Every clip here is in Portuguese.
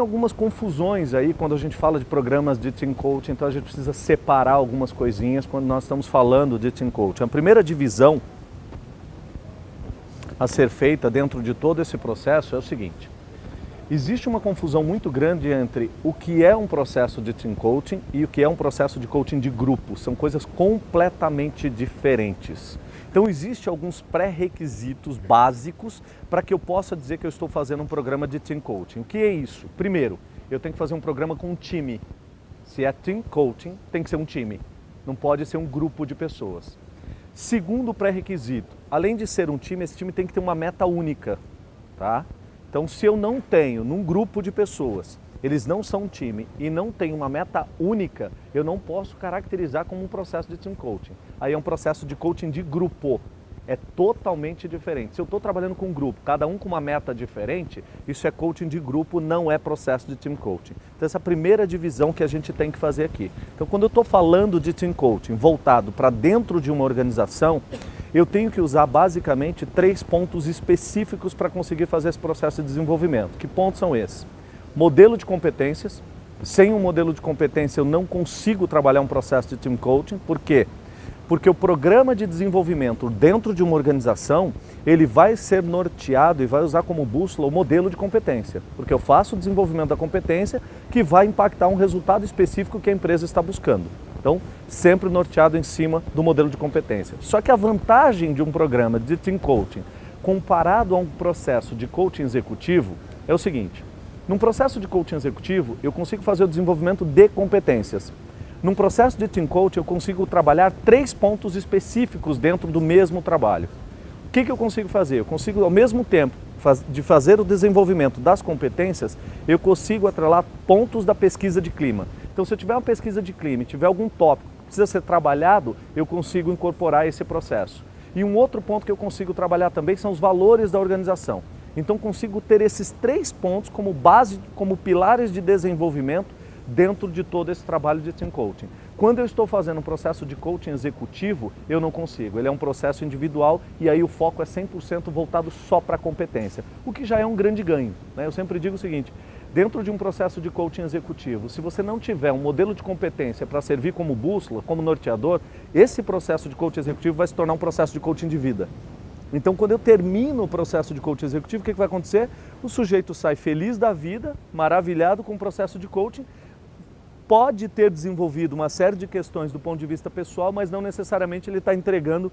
algumas confusões aí quando a gente fala de programas de Team Coaching, então a gente precisa separar algumas coisinhas quando nós estamos falando de Team Coaching. A primeira divisão a ser feita dentro de todo esse processo é o seguinte: existe uma confusão muito grande entre o que é um processo de Team Coaching e o que é um processo de coaching de grupo. São coisas completamente diferentes. Então, existem alguns pré-requisitos básicos para que eu possa dizer que eu estou fazendo um programa de Team Coaching. O que é isso? Primeiro, eu tenho que fazer um programa com um time. Se é Team Coaching, tem que ser um time. Não pode ser um grupo de pessoas. Segundo pré-requisito, além de ser um time, esse time tem que ter uma meta única, tá? Então, se eu não tenho num grupo de pessoas, eles não são um time e não tem uma meta única, eu não posso caracterizar como um processo de Team Coaching. Aí é um processo de coaching de grupo. É totalmente diferente. Se eu estou trabalhando com um grupo, cada um com uma meta diferente, isso é coaching de grupo, não é processo de Team Coaching. Então essa é a primeira divisão que a gente tem que fazer aqui. Então quando eu estou falando de Team Coaching voltado para dentro de uma organização, eu tenho que usar basicamente 3 pontos específicos para conseguir fazer esse processo de desenvolvimento. Que pontos são esses? Modelo de competências. Sem um modelo de competência eu não consigo trabalhar um processo de Team Coaching. Por quê? Porque o programa de desenvolvimento dentro de uma organização, ele vai ser norteado e vai usar como bússola o modelo de competência. Porque eu faço o desenvolvimento da competência que vai impactar um resultado específico que a empresa está buscando. Então, sempre norteado em cima do modelo de competência. Só que a vantagem de um programa de Team Coaching comparado a um processo de coaching executivo é o seguinte: num processo de coaching executivo, eu consigo fazer o desenvolvimento de competências. Num processo de Team Coaching, eu consigo trabalhar 3 pontos específicos dentro do mesmo trabalho. O que eu consigo fazer? Eu consigo, ao mesmo tempo de fazer o desenvolvimento das competências, eu consigo atrelar pontos da pesquisa de clima. Então, se eu tiver uma pesquisa de clima e tiver algum tópico que precisa ser trabalhado, eu consigo incorporar esse processo. E um outro ponto que eu consigo trabalhar também são os valores da organização. Então, consigo ter esses 3 pontos como base, como pilares de desenvolvimento dentro de todo esse trabalho de Team Coaching. Quando eu estou fazendo um processo de coaching executivo, eu não consigo. Ele é um processo individual e aí o foco é 100% voltado só para a competência, o que já é um grande ganho, né? Eu sempre digo o seguinte: dentro de um processo de coaching executivo, se você não tiver um modelo de competência para servir como bússola, como norteador, esse processo de coaching executivo vai se tornar um processo de coaching de vida. Então, quando eu termino o processo de coaching executivo, o que vai acontecer? O sujeito sai feliz da vida, maravilhado com o processo de coaching, pode ter desenvolvido uma série de questões do ponto de vista pessoal, mas não necessariamente ele está entregando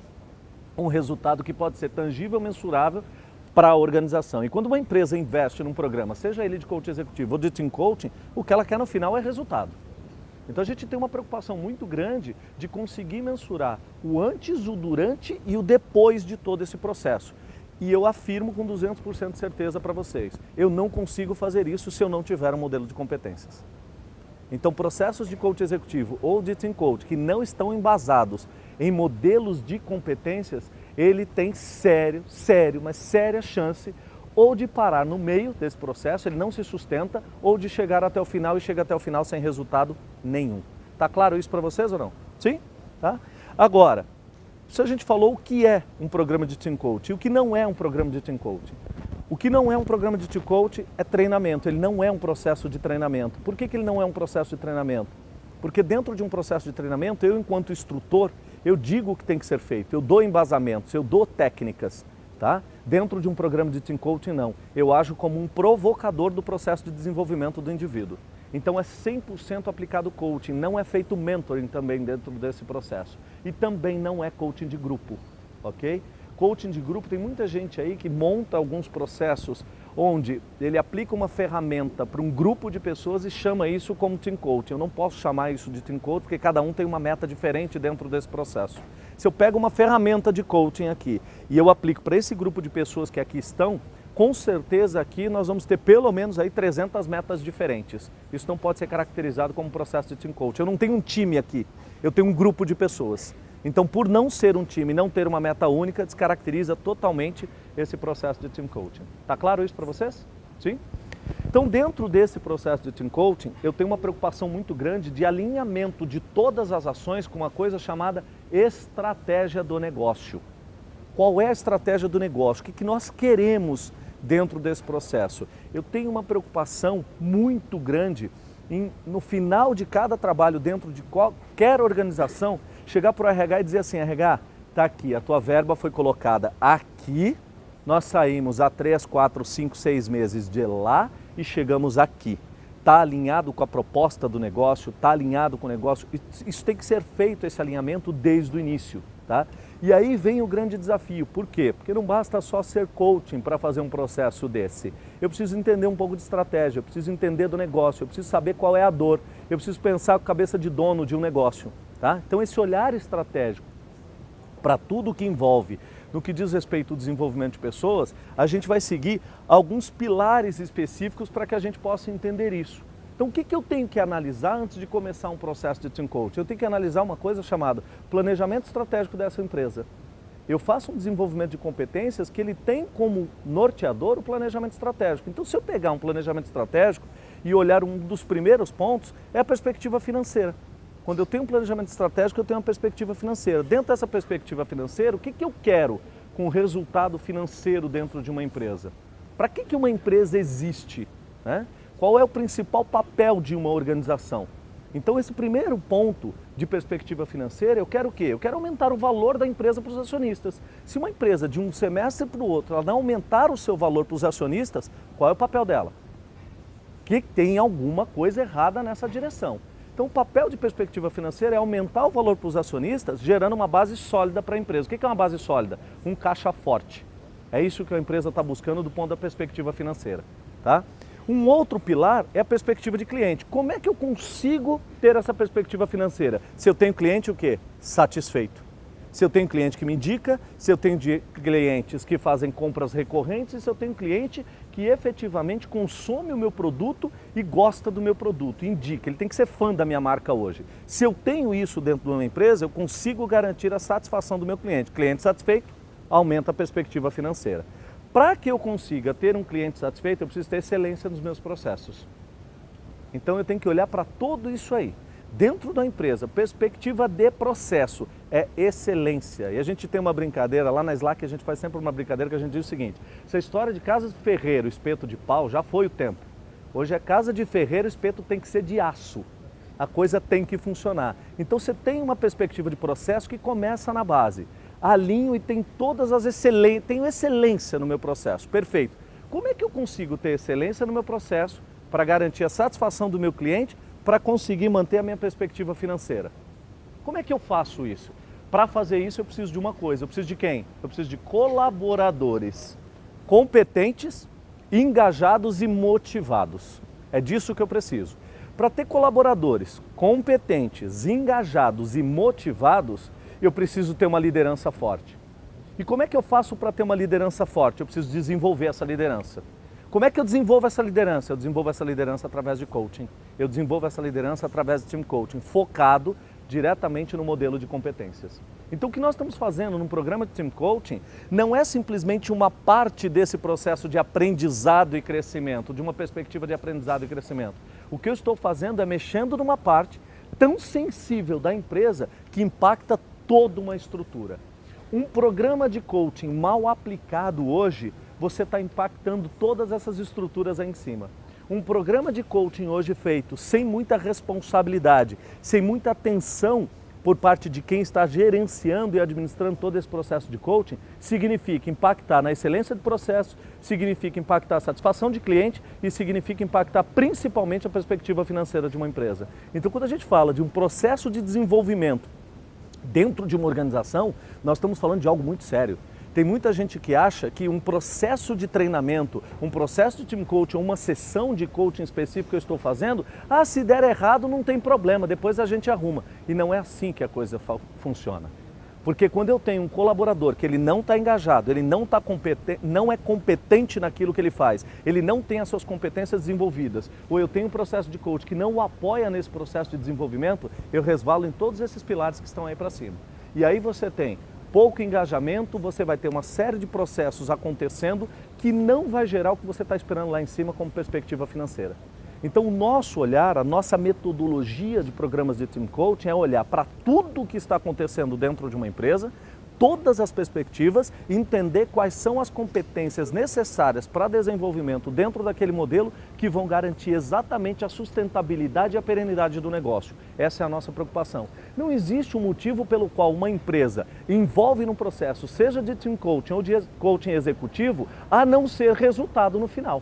um resultado que pode ser tangível, mensurável para a organização. E quando uma empresa investe num programa, seja ele de coaching executivo ou de Team Coaching, o que ela quer no final é resultado. Então a gente tem uma preocupação muito grande de conseguir mensurar o antes, o durante e o depois de todo esse processo. E eu afirmo com 200% de certeza para vocês, eu não consigo fazer isso se eu não tiver um modelo de competências. Então, processos de coaching executivo ou de Team Coaching que não estão embasados em modelos de competências, ele tem mas séria chance ou de parar no meio desse processo, ele não se sustenta, ou de chegar até o final e chega até o final sem resultado nenhum. Tá claro isso para vocês ou não? Sim? Tá? Agora, se a gente falou o que é um programa de Team Coaching e o que não é um programa de Team Coaching. O que não é um programa de Team Coaching é treinamento, ele não é um processo de treinamento. Por que ele não é um processo de treinamento? Porque dentro de um processo de treinamento, eu enquanto instrutor, eu digo o que tem que ser feito, eu dou embasamentos, eu dou técnicas, tá? Dentro de um programa de Team Coaching, não. Eu ajo como um provocador do processo de desenvolvimento do indivíduo. Então é 100% aplicado coaching, não é feito mentoring também dentro desse processo. E também não é coaching de grupo, ok? Coaching de grupo, tem muita gente aí que monta alguns processos onde ele aplica uma ferramenta para um grupo de pessoas e chama isso como Team Coaching. Eu não posso chamar isso de Team Coaching porque cada um tem uma meta diferente dentro desse processo. Se eu pego uma ferramenta de coaching aqui e eu aplico para esse grupo de pessoas que aqui estão, com certeza aqui nós vamos ter pelo menos aí 300 metas diferentes. Isso não pode ser caracterizado como processo de Team Coaching. Eu não tenho um time aqui, eu tenho um grupo de pessoas. Então, por não ser um time, não ter uma meta única, descaracteriza totalmente esse processo de Team Coaching. Tá claro isso para vocês? Sim? Então, dentro desse processo de Team Coaching, eu tenho uma preocupação muito grande de alinhamento de todas as ações com uma coisa chamada estratégia do negócio. Qual é a estratégia do negócio? O que nós queremos dentro desse processo? Eu tenho uma preocupação muito grande em, no final de cada trabalho dentro de qualquer organização, chegar para o RH e dizer assim, RH, está aqui, a tua verba foi colocada aqui, nós saímos há 3, 4, 5, 6 meses de lá e chegamos aqui. Está alinhado com a proposta do negócio, está alinhado com o negócio, isso tem que ser feito, esse alinhamento, desde o início. Tá? E aí vem o grande desafio, por quê? Porque não basta só ser coaching para fazer um processo desse. Eu preciso entender um pouco de estratégia, eu preciso entender do negócio, eu preciso saber qual é a dor, eu preciso pensar com a cabeça de dono de um negócio. Tá? Então esse olhar estratégico para tudo que envolve, no que diz respeito ao desenvolvimento de pessoas, a gente vai seguir alguns pilares específicos para que a gente possa entender isso. Então o que eu tenho que analisar antes de começar um processo de Team Coaching? Eu tenho que analisar uma coisa chamada planejamento estratégico dessa empresa. Eu faço um desenvolvimento de competências que ele tem como norteador o planejamento estratégico. Então se eu pegar um planejamento estratégico e olhar um dos primeiros pontos, é a perspectiva financeira. Quando eu tenho um planejamento estratégico, eu tenho uma perspectiva financeira. Dentro dessa perspectiva financeira, o que eu quero com o resultado financeiro dentro de uma empresa? Para que uma empresa existe? Né? Qual é o principal papel de uma organização? Então esse primeiro ponto de perspectiva financeira, eu quero o quê? Eu quero aumentar o valor da empresa para os acionistas. Se uma empresa de um semestre para o outro, ela não aumentar o seu valor para os acionistas, qual é o papel dela? Que tem alguma coisa errada nessa direção. Então o papel de perspectiva financeira é aumentar o valor para os acionistas, gerando uma base sólida para a empresa. O que é uma base sólida? Um caixa forte. É isso que a empresa está buscando do ponto da perspectiva financeira. Tá? Um outro pilar é a perspectiva de cliente. Como é que eu consigo ter essa perspectiva financeira? Se eu tenho cliente o quê? Satisfeito. Se eu tenho cliente que me indica, se eu tenho clientes que fazem compras recorrentes e se eu tenho cliente que efetivamente consome o meu produto e gosta do meu produto, indica, ele tem que ser fã da minha marca hoje. Se eu tenho isso dentro de uma empresa, eu consigo garantir a satisfação do meu cliente. Cliente satisfeito, aumenta a perspectiva financeira. Para que eu consiga ter um cliente satisfeito, eu preciso ter excelência nos meus processos. Então eu tenho que olhar para tudo isso aí. Dentro da empresa, perspectiva de processo é excelência. E a gente tem uma brincadeira, lá na Slack a gente faz sempre uma brincadeira que a gente diz o seguinte, essa história de casa de ferreiro, espeto de pau, já foi o tempo. Hoje é casa de ferreiro, espeto tem que ser de aço. A coisa tem que funcionar. Então você tem uma perspectiva de processo que começa na base. Alinho e tem todas as excelências, tenho excelência no meu processo, perfeito. Como é que eu consigo ter excelência no meu processo para garantir a satisfação do meu cliente, para conseguir manter a minha perspectiva financeira? Como é que eu faço isso? Para fazer isso eu preciso de uma coisa, eu preciso de quem? Eu preciso de colaboradores competentes, engajados e motivados. É disso que eu preciso. Para ter colaboradores competentes, engajados e motivados, eu preciso ter uma liderança forte. E como é que eu faço para ter uma liderança forte? Eu preciso desenvolver essa liderança. Como é que eu desenvolvo essa liderança? Eu desenvolvo essa liderança através de coaching. Eu desenvolvo essa liderança através de team coaching, focado diretamente no modelo de competências. Então o que nós estamos fazendo num programa de team coaching não é simplesmente uma parte desse processo de aprendizado e crescimento, de uma perspectiva de aprendizado e crescimento. O que eu estou fazendo é mexendo numa parte tão sensível da empresa que impacta toda uma estrutura. Um programa de coaching mal aplicado hoje, você está impactando todas essas estruturas aí em cima. Um programa de coaching hoje feito sem muita responsabilidade, sem muita atenção por parte de quem está gerenciando e administrando todo esse processo de coaching, significa impactar na excelência do processo, significa impactar a satisfação de cliente e significa impactar principalmente a perspectiva financeira de uma empresa. Então, quando a gente fala de um processo de desenvolvimento dentro de uma organização, nós estamos falando de algo muito sério. Tem muita gente que acha que um processo de treinamento, um processo de team coaching, uma sessão de coaching específica que eu estou fazendo, se der errado não tem problema, depois a gente arruma. E não é assim que a coisa funciona. Porque quando eu tenho um colaborador que ele não está engajado, ele não é competente naquilo que ele faz, ele não tem as suas competências desenvolvidas, ou eu tenho um processo de coaching que não o apoia nesse processo de desenvolvimento, eu resvalo em todos esses pilares que estão aí para cima. E aí você tem pouco engajamento, você vai ter uma série de processos acontecendo que não vai gerar o que você está esperando lá em cima como perspectiva financeira. Então o nosso olhar, a nossa metodologia de programas de team coaching é olhar para tudo o que está acontecendo dentro de uma empresa, todas as perspectivas, entender quais são as competências necessárias para desenvolvimento dentro daquele modelo que vão garantir exatamente a sustentabilidade e a perenidade do negócio. Essa é a nossa preocupação. Não existe um motivo pelo qual uma empresa envolve no processo, seja de team coaching ou de coaching executivo, a não ser resultado no final.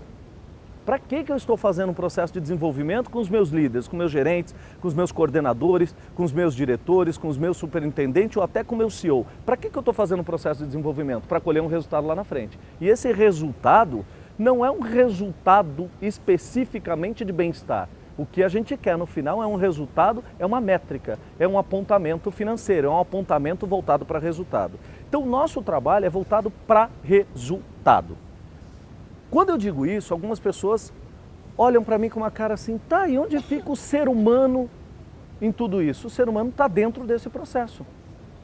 Para que eu estou fazendo um processo de desenvolvimento com os meus líderes, com meus gerentes, com os meus coordenadores, com os meus diretores, com os meus superintendentes ou até com o meu CEO? Para que eu estou fazendo um processo de desenvolvimento? Para colher um resultado lá na frente. E esse resultado não é um resultado especificamente de bem-estar. O que a gente quer no final é um resultado, é uma métrica, é um apontamento financeiro, é um apontamento voltado para resultado. Então o nosso trabalho é voltado para resultado. Quando eu digo isso, algumas pessoas olham para mim com uma cara assim, tá, e onde fica o ser humano em tudo isso? O ser humano está dentro desse processo.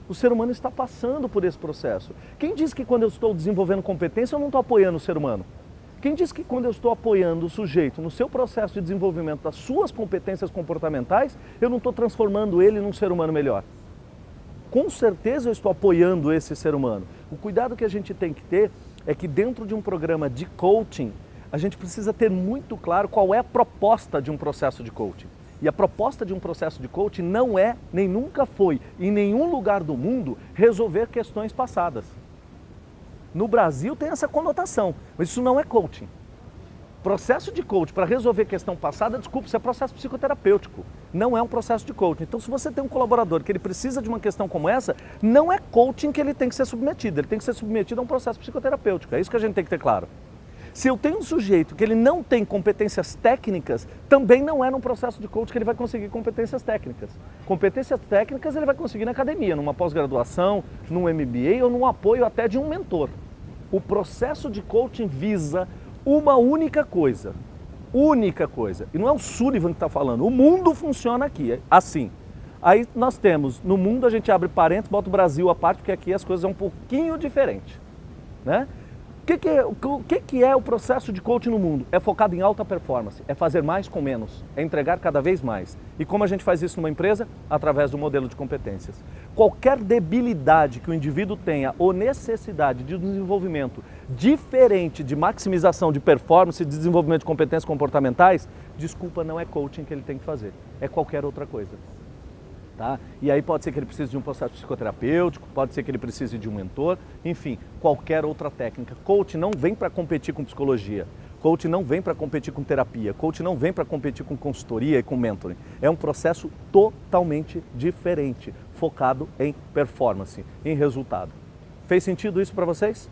O ser humano está passando por esse processo. Quem diz que quando eu estou desenvolvendo competência, eu não estou apoiando o ser humano? Quem diz que quando eu estou apoiando o sujeito no seu processo de desenvolvimento das suas competências comportamentais, eu não estou transformando ele num ser humano melhor? Com certeza eu estou apoiando esse ser humano. O cuidado que a gente tem que ter é que dentro de um programa de coaching, a gente precisa ter muito claro qual é a proposta de um processo de coaching. E a proposta de um processo de coaching não é, nem nunca foi, em nenhum lugar do mundo, resolver questões passadas. No Brasil tem essa conotação, mas isso não é coaching. Processo de coaching para resolver questão passada, desculpa, isso é processo psicoterapêutico, não é um processo de coaching. Então, se você tem um colaborador que ele precisa de uma questão como essa, não é coaching que ele tem que ser submetido, ele tem que ser submetido a um processo psicoterapêutico, é isso que a gente tem que ter claro. Se eu tenho um sujeito que ele não tem competências técnicas, também não é num processo de coaching que ele vai conseguir competências técnicas. Competências técnicas ele vai conseguir na academia, numa pós-graduação, num MBA ou num apoio até de um mentor. O processo de coaching visa uma única coisa, e não é o Sullivan que está falando, o mundo funciona aqui, assim. Aí nós temos, no mundo a gente abre parênteses, bota o Brasil à parte, porque aqui as coisas são um pouquinho diferentes, né? O que é o processo de coaching no mundo? É focado em alta performance, é fazer mais com menos, é entregar cada vez mais. E como a gente faz isso numa empresa? Através do modelo de competências. Qualquer debilidade que o indivíduo tenha ou necessidade de desenvolvimento diferente de maximização de performance e de desenvolvimento de competências comportamentais, desculpa, não é coaching que ele tem que fazer, é qualquer outra coisa. Tá? E aí pode ser que ele precise de um processo psicoterapêutico, pode ser que ele precise de um mentor, enfim, qualquer outra técnica. Coach não vem para competir com psicologia, coach não vem para competir com terapia, coach não vem para competir com consultoria e com mentoring. É um processo totalmente diferente, focado em performance, em resultado. Fez sentido isso para vocês?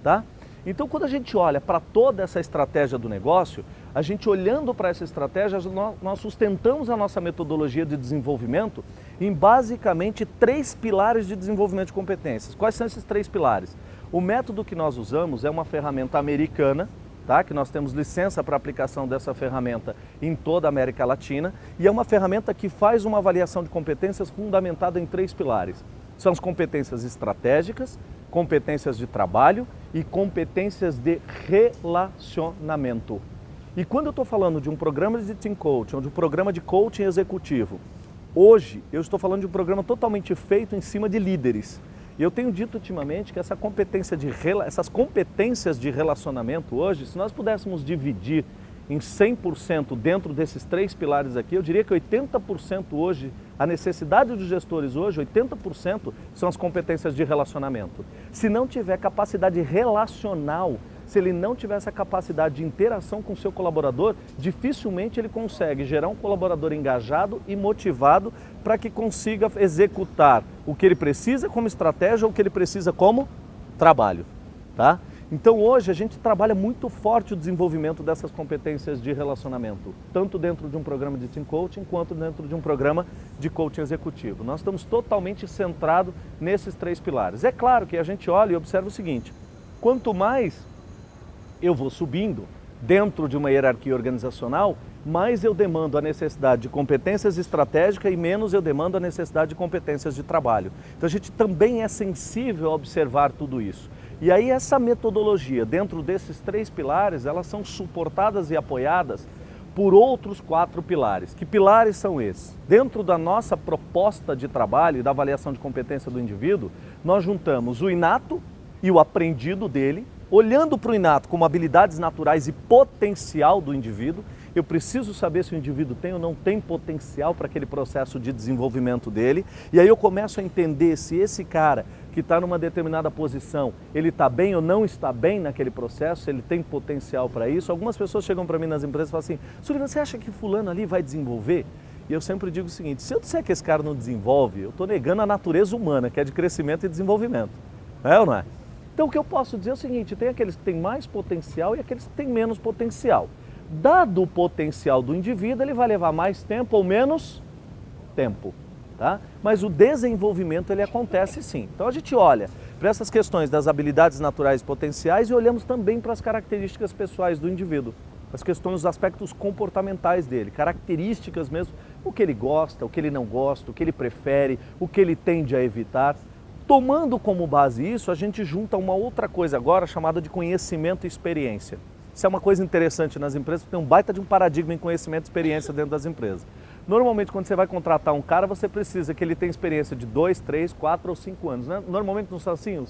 Tá? Então, quando a gente olha para toda essa estratégia do negócio, a gente olhando para essa estratégia, nós sustentamos a nossa metodologia de desenvolvimento em basicamente 3 pilares de desenvolvimento de competências. Quais são esses 3 pilares? O método que nós usamos é uma ferramenta americana, tá? Que nós temos licença para aplicação dessa ferramenta em toda a América Latina, e é uma ferramenta que faz uma avaliação de competências fundamentada em 3 pilares. São as competências estratégicas, competências de trabalho e competências de relacionamento. E quando eu estou falando de um programa de team coaching ou de um programa de coaching executivo, hoje eu estou falando de um programa totalmente feito em cima de líderes. E eu tenho dito ultimamente que essas competências de relacionamento hoje, se nós pudéssemos dividir em 100% dentro desses 3 pilares aqui, eu diria que 80% hoje, a necessidade dos gestores hoje, 80% são as competências de relacionamento. Se não tiver capacidade relacional, se ele não tiver essa capacidade de interação com o seu colaborador, dificilmente ele consegue gerar um colaborador engajado e motivado para que consiga executar o que ele precisa como estratégia ou o que ele precisa como trabalho, tá? Então hoje a gente trabalha muito forte o desenvolvimento dessas competências de relacionamento, tanto dentro de um programa de team coaching quanto dentro de um programa de coaching executivo. Nós estamos totalmente centrados nesses 3 pilares. É claro que a gente olha e observa o seguinte, quanto mais eu vou subindo dentro de uma hierarquia organizacional, mais eu demando a necessidade de competências estratégicas e menos eu demando a necessidade de competências de trabalho. Então a gente também é sensível a observar tudo isso. E aí essa metodologia, dentro desses 3 pilares, elas são suportadas e apoiadas por outros 4 pilares. Que pilares são esses? Dentro da nossa proposta de trabalho e da avaliação de competência do indivíduo, nós juntamos o inato e o aprendido dele, olhando para o inato como habilidades naturais e potencial do indivíduo. Eu preciso saber se o indivíduo tem ou não tem potencial para aquele processo de desenvolvimento dele. E aí eu começo a entender se esse cara que está numa determinada posição, ele está bem ou não está bem naquele processo, se ele tem potencial para isso. Algumas pessoas chegam para mim nas empresas e falam assim: Sullivan, você acha que fulano ali vai desenvolver? E eu sempre digo o seguinte: se eu disser que esse cara não desenvolve, eu estou negando a natureza humana, que é de crescimento e desenvolvimento. É ou não é? Então o que eu posso dizer é o seguinte: tem aqueles que têm mais potencial e aqueles que têm menos potencial. Dado o potencial do indivíduo, ele vai levar mais tempo ou menos tempo, tá? Mas o desenvolvimento ele acontece sim. Então a gente olha para essas questões das habilidades naturais e potenciais e olhamos também para as características pessoais do indivíduo, as questões, os aspectos comportamentais dele, características mesmo, o que ele gosta, o que ele não gosta, o que ele prefere, o que ele tende a evitar. Tomando como base isso, a gente junta uma outra coisa agora chamada de conhecimento e experiência. Isso é uma coisa interessante nas empresas, porque tem um baita de um paradigma em conhecimento e experiência dentro das empresas. Normalmente, quando você vai contratar um cara, você precisa que ele tenha experiência de 2, 3, 4 ou 5 anos. Né? Normalmente não são assim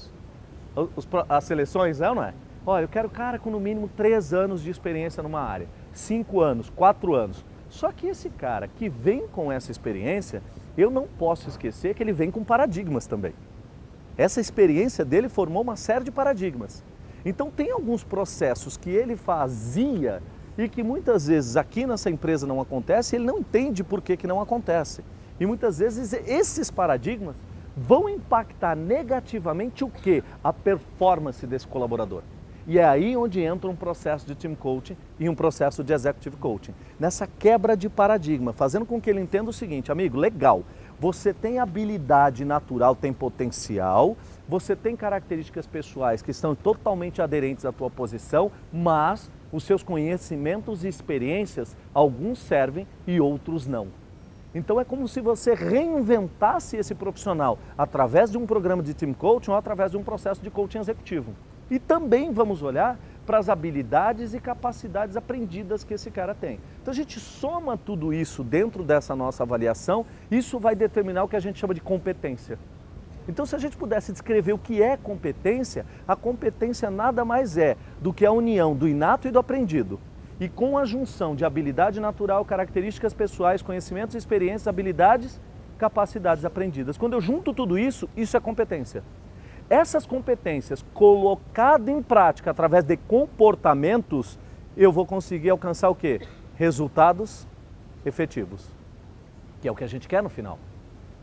as seleções, é ou não é? Olha, eu quero cara com no mínimo 3 anos de experiência numa área, 5 anos, 4 anos. Só que esse cara que vem com essa experiência, eu não posso esquecer que ele vem com paradigmas também. Essa experiência dele formou uma série de paradigmas. Então tem alguns processos que ele fazia e que muitas vezes aqui nessa empresa não acontece, ele não entende por que não acontece. E muitas vezes esses paradigmas vão impactar negativamente o quê? A performance desse colaborador. E é aí onde entra um processo de team coaching e um processo de executive coaching. Nessa quebra de paradigma, fazendo com que ele entenda o seguinte: amigo, legal, você tem habilidade natural, tem potencial, você tem características pessoais que estão totalmente aderentes à tua posição, mas os seus conhecimentos e experiências, alguns servem e outros não. Então é como se você reinventasse esse profissional através de um programa de team coaching ou através de um processo de coaching executivo. E também vamos olhar para as habilidades e capacidades aprendidas que esse cara tem. Então a gente soma tudo isso dentro dessa nossa avaliação, isso vai determinar o que a gente chama de competência. Então se a gente pudesse descrever o que é competência, a competência nada mais é do que a união do inato e do aprendido. E com a junção de habilidade natural, características pessoais, conhecimentos, experiências, habilidades, capacidades aprendidas. Quando eu junto tudo isso, isso é competência. Essas competências colocadas em prática através de comportamentos, eu vou conseguir alcançar o quê? Resultados efetivos, que é o que a gente quer no final.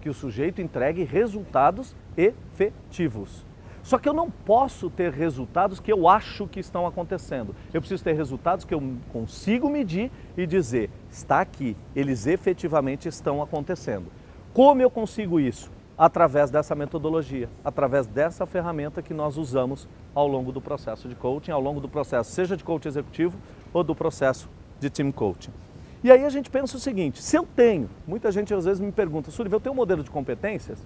Que o sujeito entregue resultados efetivos. Só que eu não posso ter resultados que eu acho que estão acontecendo. Eu preciso ter resultados que eu consigo medir e dizer, está aqui, eles efetivamente estão acontecendo. Como eu consigo isso? Através dessa metodologia, através dessa ferramenta que nós usamos ao longo do processo de coaching, ao longo do processo, seja de coaching executivo ou do processo de team coaching. E aí a gente pensa o seguinte: se eu tenho, muita gente às vezes me pergunta, Sullivan, eu tenho um modelo de competências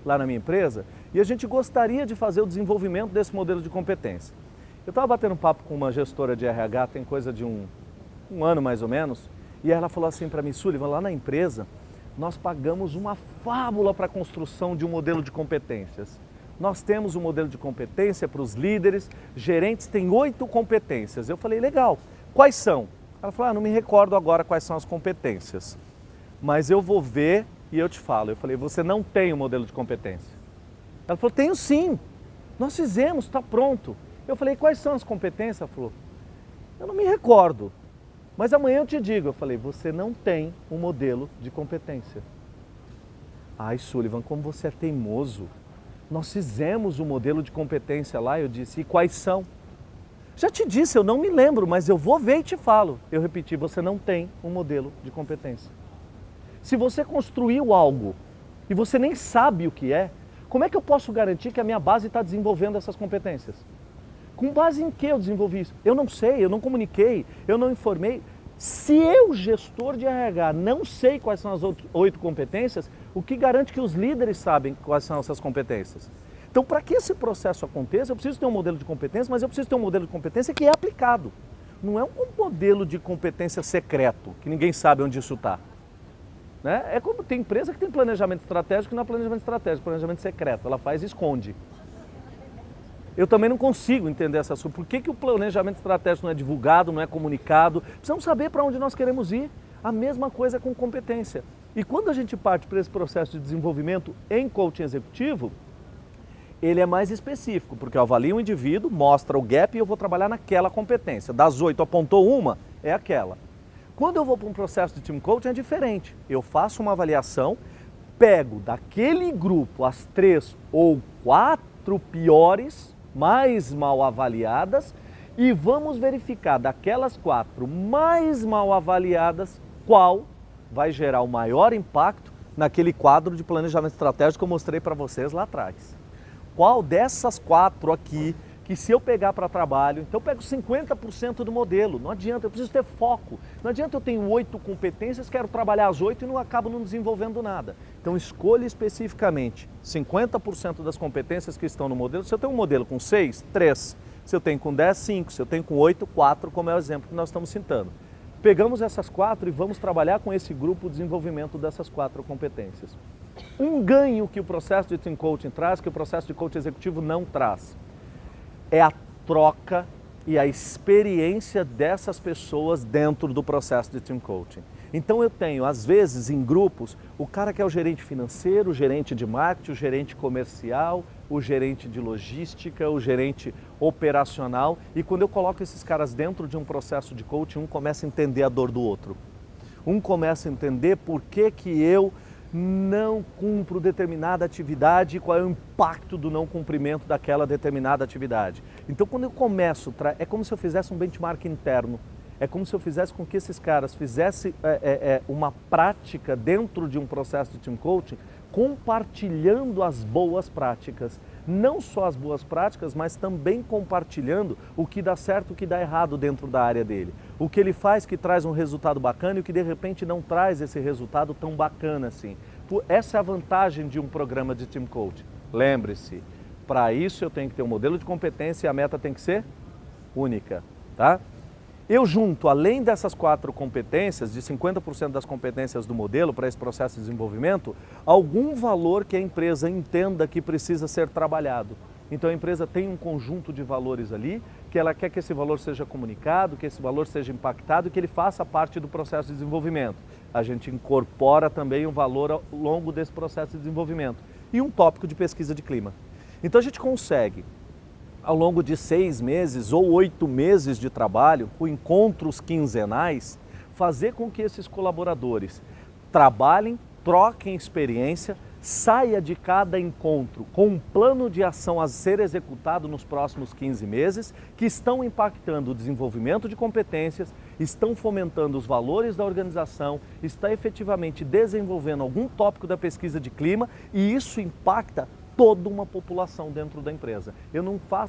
lá na minha empresa e a gente gostaria de fazer o desenvolvimento desse modelo de competência. Eu estava batendo um papo com uma gestora de RH, tem coisa de um ano mais ou menos, e ela falou assim para mim, Sullivan, lá na empresa nós pagamos uma fábula para a construção de um modelo de competências. Nós temos um modelo de competência para os líderes, gerentes têm 8 competências. Eu falei, legal, quais são? Ela falou, não me recordo agora quais são as competências, mas eu vou ver e eu te falo. Eu falei, você não tem um modelo de competência? Ela falou, tenho sim, nós fizemos, está pronto. Eu falei, quais são as competências? Ela falou, eu não me recordo, mas amanhã eu te digo. Eu falei, você não tem um modelo de competência. Ai, Sullivan, como você é teimoso. Nós fizemos um modelo de competência lá, eu disse, e quais são? Já te disse, eu não me lembro, mas eu vou ver e te falo. Eu repeti, você não tem um modelo de competência. Se você construiu algo e você nem sabe o que é, como é que eu posso garantir que a minha base está desenvolvendo essas competências? Com base em que eu desenvolvi isso? Eu não sei, eu não comuniquei, eu não informei. Se eu, gestor de RH, não sei quais são as 8 competências, o que garante que os líderes sabem quais são essas competências? Então, para que esse processo aconteça, eu preciso ter um modelo de competência, mas eu preciso ter um modelo de competência que é aplicado. não é um modelo de competência secreto, que ninguém sabe onde isso está. Né? É como tem empresa que tem planejamento estratégico e não é planejamento estratégico, planejamento secreto, ela faz e esconde. Eu também não consigo entender essa sua. Por que o planejamento estratégico não é divulgado, não é comunicado? Precisamos saber para onde nós queremos ir. A mesma coisa com competência. E quando a gente parte para esse processo de desenvolvimento em coaching executivo, ele é mais específico, porque eu avalio o indivíduo, mostra o gap e eu vou trabalhar naquela competência. Das 8 apontou uma, é aquela. Quando eu vou para um processo de team coaching é diferente. Eu faço uma avaliação, pego daquele grupo as 3 ou 4 piores, mais mal avaliadas, e vamos verificar daquelas 4 mais mal avaliadas, qual vai gerar o maior impacto naquele quadro de planejamento estratégico que eu mostrei para vocês lá atrás. Qual dessas 4 aqui, que se eu pegar para trabalho, então eu pego 50% do modelo, não adianta, eu preciso ter foco. Não adianta eu tenho 8 competências, quero trabalhar as 8 e não acabo não desenvolvendo nada. Então escolha especificamente 50% das competências que estão no modelo. Se eu tenho um modelo com 6, 3. Se eu tenho com 10, 5. Se eu tenho com 8, 4, como é o exemplo que nós estamos citando. Pegamos essas 4 e vamos trabalhar com esse grupo o desenvolvimento dessas 4 competências. Um ganho que o processo de Team Coaching traz, que o processo de coaching executivo não traz, é a troca e a experiência dessas pessoas dentro do processo de Team Coaching. Então eu tenho, às vezes, em grupos, o cara que é o gerente financeiro, o gerente de marketing, o gerente comercial, o gerente de logística, o gerente operacional. E quando eu coloco esses caras dentro de um processo de coaching, um começa a entender a dor do outro. Um começa a entender por que eu não cumpro determinada atividade e qual é o impacto do não cumprimento daquela determinada atividade. Então, quando eu começo, é como se eu fizesse um benchmark interno, é como se eu fizesse com que esses caras fizessem uma prática dentro de um processo de team coaching, compartilhando as boas práticas. Não só as boas práticas, mas também compartilhando o que dá certo e o que dá errado dentro da área dele. O que ele faz que traz um resultado bacana e o que de repente não traz esse resultado tão bacana assim. Essa é a vantagem de um programa de team coaching. Lembre-se, para isso eu tenho que ter um modelo de competência e a meta tem que ser única, tá? Eu junto, além dessas 4 competências, de 50% das competências do modelo para esse processo de desenvolvimento, algum valor que a empresa entenda que precisa ser trabalhado. Então a empresa tem um conjunto de valores ali, que ela quer que esse valor seja comunicado, que esse valor seja impactado e que ele faça parte do processo de desenvolvimento. A gente incorpora também um valor ao longo desse processo de desenvolvimento e um tópico de pesquisa de clima. Então a gente consegue, ao longo de 6 meses ou 8 meses de trabalho, com encontros quinzenais, fazer com que esses colaboradores trabalhem, troquem experiência, saia de cada encontro com um plano de ação a ser executado nos próximos 15 meses, que estão impactando o desenvolvimento de competências, estão fomentando os valores da organização, está efetivamente desenvolvendo algum tópico da pesquisa de clima e isso impacta toda uma população dentro da empresa.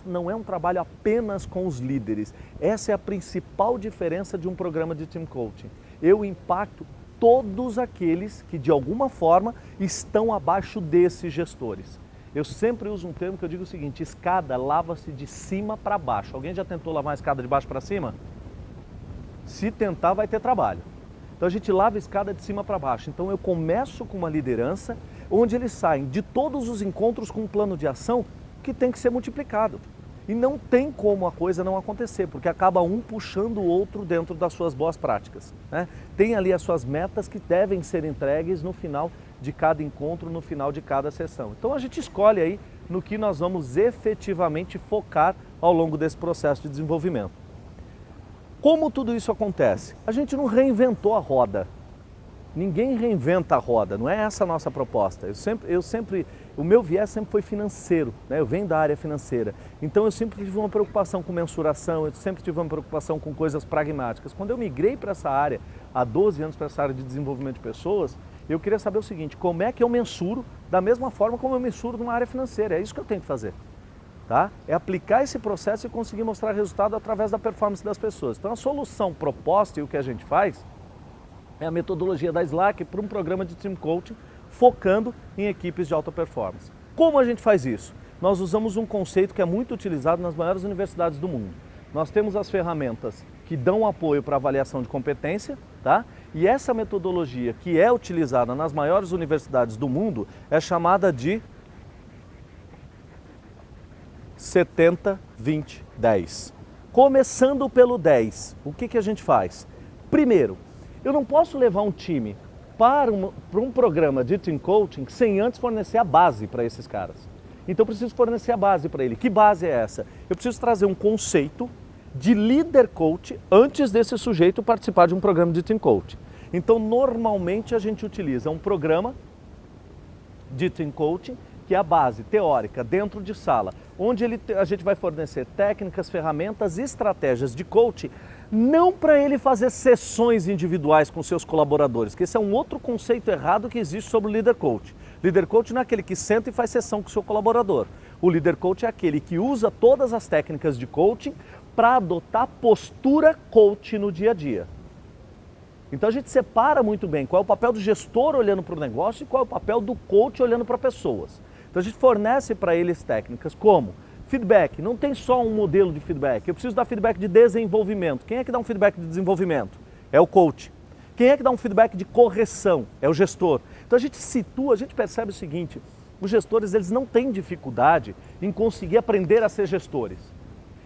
Não é um trabalho apenas com os líderes. Essa é a principal diferença de um programa de team coaching. Eu impacto todos aqueles que de alguma forma estão abaixo desses gestores. Eu sempre uso um termo que eu digo o seguinte: escada lava-se de cima para baixo. Alguém já tentou lavar a escada de baixo para cima? Se tentar, vai ter trabalho. Então a gente lava a escada de cima para baixo. Então eu começo com uma liderança onde eles saem de todos os encontros com um plano de ação que tem que ser multiplicado. E não tem como a coisa não acontecer, porque acaba um puxando o outro dentro das suas boas práticas, né? Tem ali as suas metas que devem ser entregues no final de cada encontro, no final de cada sessão. Então a gente escolhe aí no que nós vamos efetivamente focar ao longo desse processo de desenvolvimento. Como tudo isso acontece? A gente não reinventou a roda. Ninguém reinventa a roda, não é essa a nossa proposta. O meu viés sempre foi financeiro, né? Eu venho da área financeira. Então eu sempre tive uma preocupação com mensuração, eu sempre tive uma preocupação com coisas pragmáticas. Quando eu migrei para essa área, há 12 anos para essa área de desenvolvimento de pessoas, eu queria saber o seguinte: como é que eu mensuro da mesma forma como eu mensuro numa área financeira? É isso que eu tenho que fazer. Tá? É aplicar esse processo e conseguir mostrar resultado através da performance das pessoas. Então a solução proposta e o que a gente faz é a metodologia da Slack para um programa de team coaching focando em equipes de alta performance. Como a gente faz isso? Nós usamos um conceito que é muito utilizado nas maiores universidades do mundo. Nós temos as ferramentas que dão apoio para avaliação de competência, tá? E essa metodologia que é utilizada nas maiores universidades do mundo é chamada de 70, 20, 10. Começando pelo 10, o que a gente faz? Primeiro, eu não posso levar um time para um programa de Team Coaching sem antes fornecer a base para esses caras. Então eu preciso fornecer a base para ele. Que base é essa? Eu preciso trazer um conceito de líder coach antes desse sujeito participar de um programa de Team Coaching. Então normalmente a gente utiliza um programa de Team Coaching que é a base teórica dentro de sala, onde a gente vai fornecer técnicas, ferramentas, estratégias de coaching, não para ele fazer sessões individuais com seus colaboradores, que esse é um outro conceito errado que existe sobre o líder coach. Líder coach não é aquele que senta e faz sessão com o seu colaborador. O líder coach é aquele que usa todas as técnicas de coaching para adotar postura coach no dia a dia. Então a gente separa muito bem qual é o papel do gestor olhando para o negócio e qual é o papel do coach olhando para pessoas. Então a gente fornece para eles técnicas como feedback. Não tem só um modelo de feedback. Eu preciso dar feedback de desenvolvimento. Quem é que dá um feedback de desenvolvimento? É o coach. Quem é que dá um feedback de correção? É o gestor. Então a gente situa, a gente percebe o seguinte, os gestores eles não têm dificuldade em conseguir aprender a ser gestores.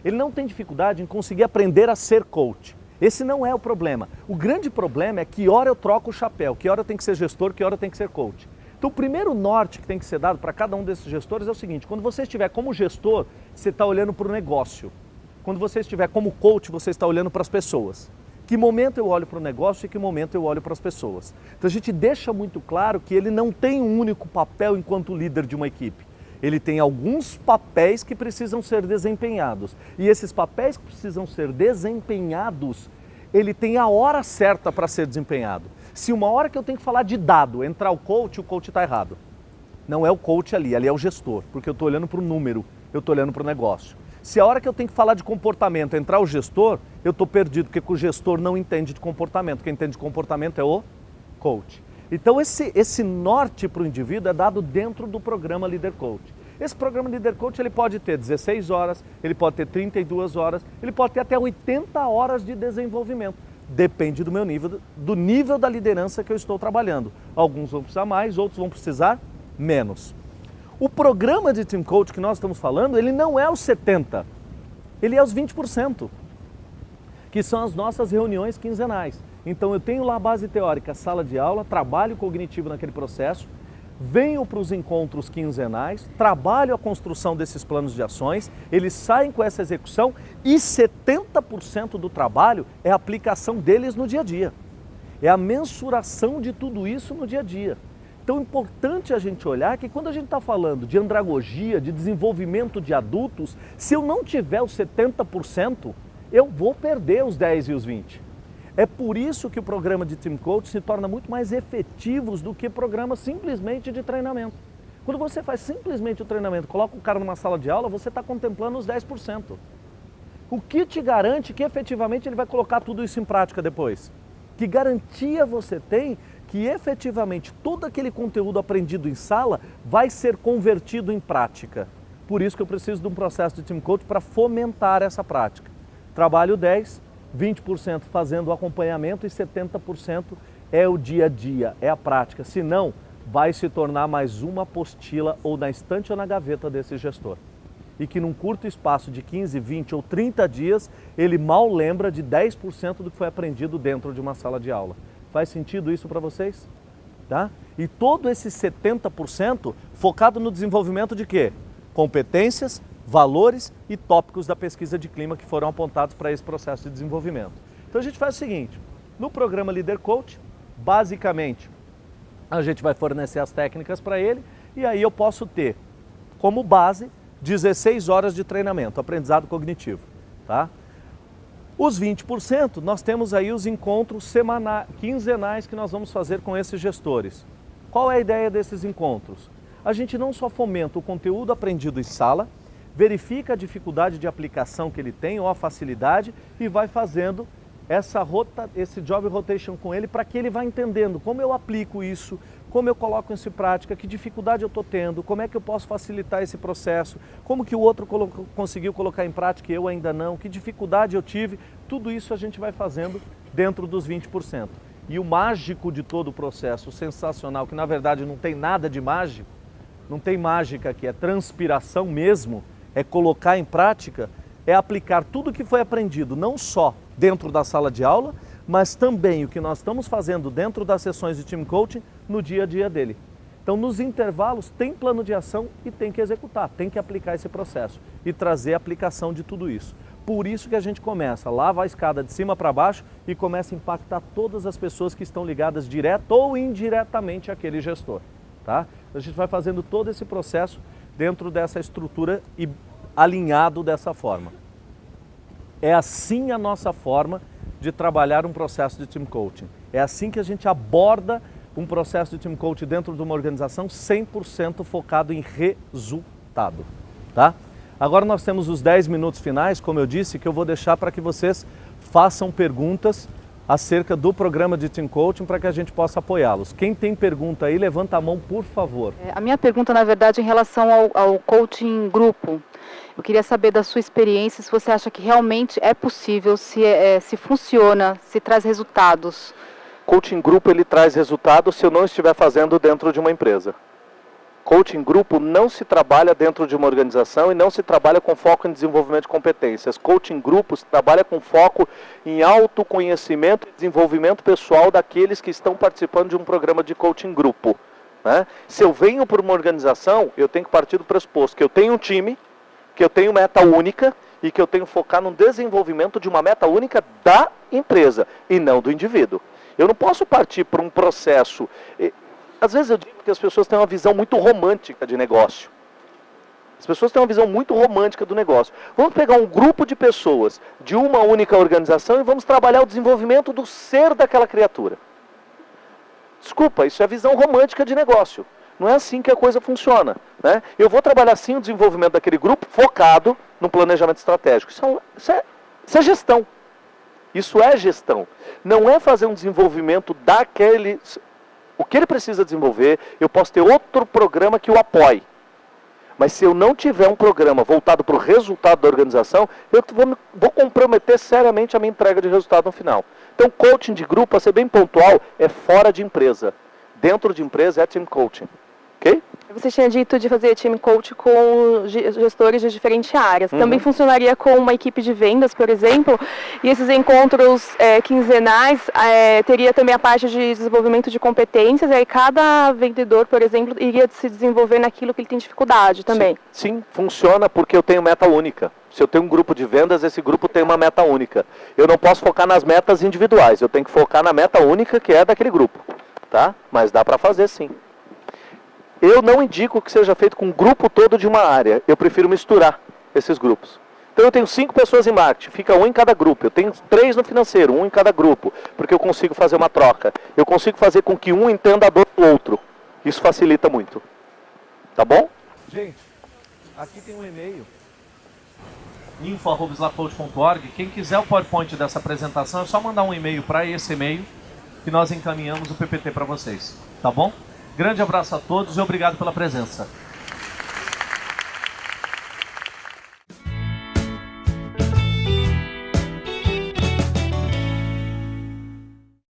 Ele não tem dificuldade em conseguir aprender a ser coach. Esse não é o problema. O grande problema é que hora eu troco o chapéu, que hora eu tenho que ser gestor, que hora eu tenho que ser coach. Então o primeiro norte que tem que ser dado para cada um desses gestores é o seguinte, quando você estiver como gestor, você está olhando para o negócio. Quando você estiver como coach, você está olhando para as pessoas. Que momento eu olho para o negócio e que momento eu olho para as pessoas. Então a gente deixa muito claro que ele não tem um único papel enquanto líder de uma equipe. Ele tem alguns papéis que precisam ser desempenhados. E esses papéis que precisam ser desempenhados, ele tem a hora certa para ser desempenhado. Se uma hora que eu tenho que falar de dado, entrar o coach está errado. Não é o coach ali é o gestor, porque eu estou olhando para o número, eu estou olhando para o negócio. Se a hora que eu tenho que falar de comportamento entrar o gestor, eu estou perdido, porque o gestor não entende de comportamento. Quem entende de comportamento é o coach. Então esse norte para o indivíduo é dado dentro do programa Líder Coach. Esse programa Líder Coach ele pode ter 16 horas, ele pode ter 32 horas, ele pode ter até 80 horas de desenvolvimento. Depende do meu nível, do nível da liderança que eu estou trabalhando. Alguns vão precisar mais, outros vão precisar menos. O programa de Team Coach que nós estamos falando, ele não é os 70%, ele é os 20%, que são as nossas reuniões quinzenais. Então eu tenho lá a base teórica, sala de aula, trabalho cognitivo naquele processo, venho para os encontros quinzenais, trabalho a construção desses planos de ações, eles saem com essa execução e 70% do trabalho é a aplicação deles no dia a dia. É a mensuração de tudo isso no dia a dia. Então é importante a gente olhar que quando a gente está falando de andragogia, de desenvolvimento de adultos, se eu não tiver os 70%, eu vou perder os 10 e os 20%. É por isso que o programa de Team Coach se torna muito mais efetivos do que programas simplesmente de treinamento. Quando você faz simplesmente o treinamento, coloca o cara numa sala de aula, você está contemplando os 10%. O que te garante que efetivamente ele vai colocar tudo isso em prática depois? Que garantia você tem que efetivamente todo aquele conteúdo aprendido em sala vai ser convertido em prática? Por isso que eu preciso de um processo de Team Coach para fomentar essa prática. Trabalho 10%. 20% fazendo o acompanhamento e 70% é o dia a dia, é a prática. Senão, vai se tornar mais uma apostila ou na estante ou na gaveta desse gestor. E que num curto espaço de 15, 20 ou 30 dias, ele mal lembra de 10% do que foi aprendido dentro de uma sala de aula. Faz sentido isso para vocês? Tá? E todo esse 70% focado no desenvolvimento de quê? Competências, valores e tópicos da pesquisa de clima que foram apontados para esse processo de desenvolvimento. Então a gente faz o seguinte, no programa Líder Coach, basicamente, a gente vai fornecer as técnicas para ele e aí eu posso ter como base 16 horas de treinamento, aprendizado cognitivo. Tá? Os 20%, nós temos aí os encontros quinzenais que nós vamos fazer com esses gestores. Qual é a ideia desses encontros? A gente não só fomenta o conteúdo aprendido em sala, verifica a dificuldade de aplicação que ele tem ou a facilidade e vai fazendo esse job rotation com ele para que ele vá entendendo como eu aplico isso, como eu coloco isso em prática, que dificuldade eu estou tendo, como é que eu posso facilitar esse processo, como que o outro conseguiu colocar em prática e eu ainda não, que dificuldade eu tive, tudo isso a gente vai fazendo dentro dos 20%. E o mágico de todo o processo, o sensacional, que na verdade não tem nada de mágico, não tem mágica aqui, é transpiração mesmo, é colocar em prática, é aplicar tudo que foi aprendido, não só dentro da sala de aula, mas também o que nós estamos fazendo dentro das sessões de Team Coaching no dia a dia dele. Então, nos intervalos, tem plano de ação e tem que executar, tem que aplicar esse processo e trazer a aplicação de tudo isso. Por isso que a gente começa, lava a escada de cima para baixo e começa a impactar todas as pessoas que estão ligadas direto ou indiretamente àquele gestor. Tá? A gente vai fazendo todo esse processo dentro dessa estrutura e alinhado dessa forma. É assim a nossa forma de trabalhar um processo de Team Coaching. É assim que a gente aborda um processo de Team Coaching dentro de uma organização 100% focado em resultado. Tá? Agora nós temos os 10 minutos finais, como eu disse, que eu vou deixar para que vocês façam perguntas acerca do programa de Team Coaching para que a gente possa apoiá-los. Quem tem pergunta aí, levanta a mão, por favor. A minha pergunta, na verdade, em relação ao coaching grupo. Eu queria saber da sua experiência, se você acha que realmente é possível, se funciona, se traz resultados. Coaching grupo, ele traz resultados se eu não estiver fazendo dentro de uma empresa. Coaching grupo não se trabalha dentro de uma organização e não se trabalha com foco em desenvolvimento de competências. Coaching grupo se trabalha com foco em autoconhecimento e desenvolvimento pessoal daqueles que estão participando de um programa de coaching grupo. Né? Se eu venho por uma organização, eu tenho que partir do pressuposto que eu tenho um time, que eu tenho meta única e que eu tenho que focar no desenvolvimento de uma meta única da empresa e não do indivíduo. Eu não posso partir para um processo. Às vezes eu digo que as pessoas têm uma visão muito romântica de negócio. As pessoas têm uma visão muito romântica do negócio. Vamos pegar um grupo de pessoas de uma única organização e vamos trabalhar o desenvolvimento do ser daquela criatura. Desculpa, isso é visão romântica de negócio. Não é assim que a coisa funciona. Né? Eu vou trabalhar sim o desenvolvimento daquele grupo focado no planejamento estratégico. Isso é gestão. Isso é gestão. Não é fazer um desenvolvimento daquele... O que ele precisa desenvolver, eu posso ter outro programa que o apoie. Mas se eu não tiver um programa voltado para o resultado da organização, eu vou comprometer seriamente a minha entrega de resultado no final. Então, coaching de grupo, para ser bem pontual, é fora de empresa. Dentro de empresa é team coaching. Ok? Você tinha dito de fazer team coach com gestores de diferentes áreas. Também funcionaria com uma equipe de vendas, por exemplo, e esses encontros quinzenais teria também a parte de desenvolvimento de competências, e aí cada vendedor, por exemplo, iria se desenvolver naquilo que ele tem dificuldade também. Sim, funciona porque eu tenho meta única. Se eu tenho um grupo de vendas, esse grupo tem uma meta única. Eu não posso focar nas metas individuais, eu tenho que focar na meta única que é daquele grupo. Tá? Mas dá para fazer sim. Eu não indico que seja feito com o grupo todo de uma área. Eu prefiro misturar esses grupos. Então eu tenho 5 pessoas em marketing, fica um em cada grupo. Eu tenho 3 no financeiro, um em cada grupo. Porque eu consigo fazer uma troca. Eu consigo fazer com que um entenda a dor do outro. Isso facilita muito. Tá bom? Gente, aqui tem um e-mail. info@slacoach.org. Quem quiser o PowerPoint dessa apresentação, é só mandar um e-mail para esse e-mail que nós encaminhamos o PPT para vocês. Tá bom? Grande abraço a todos e obrigado pela presença.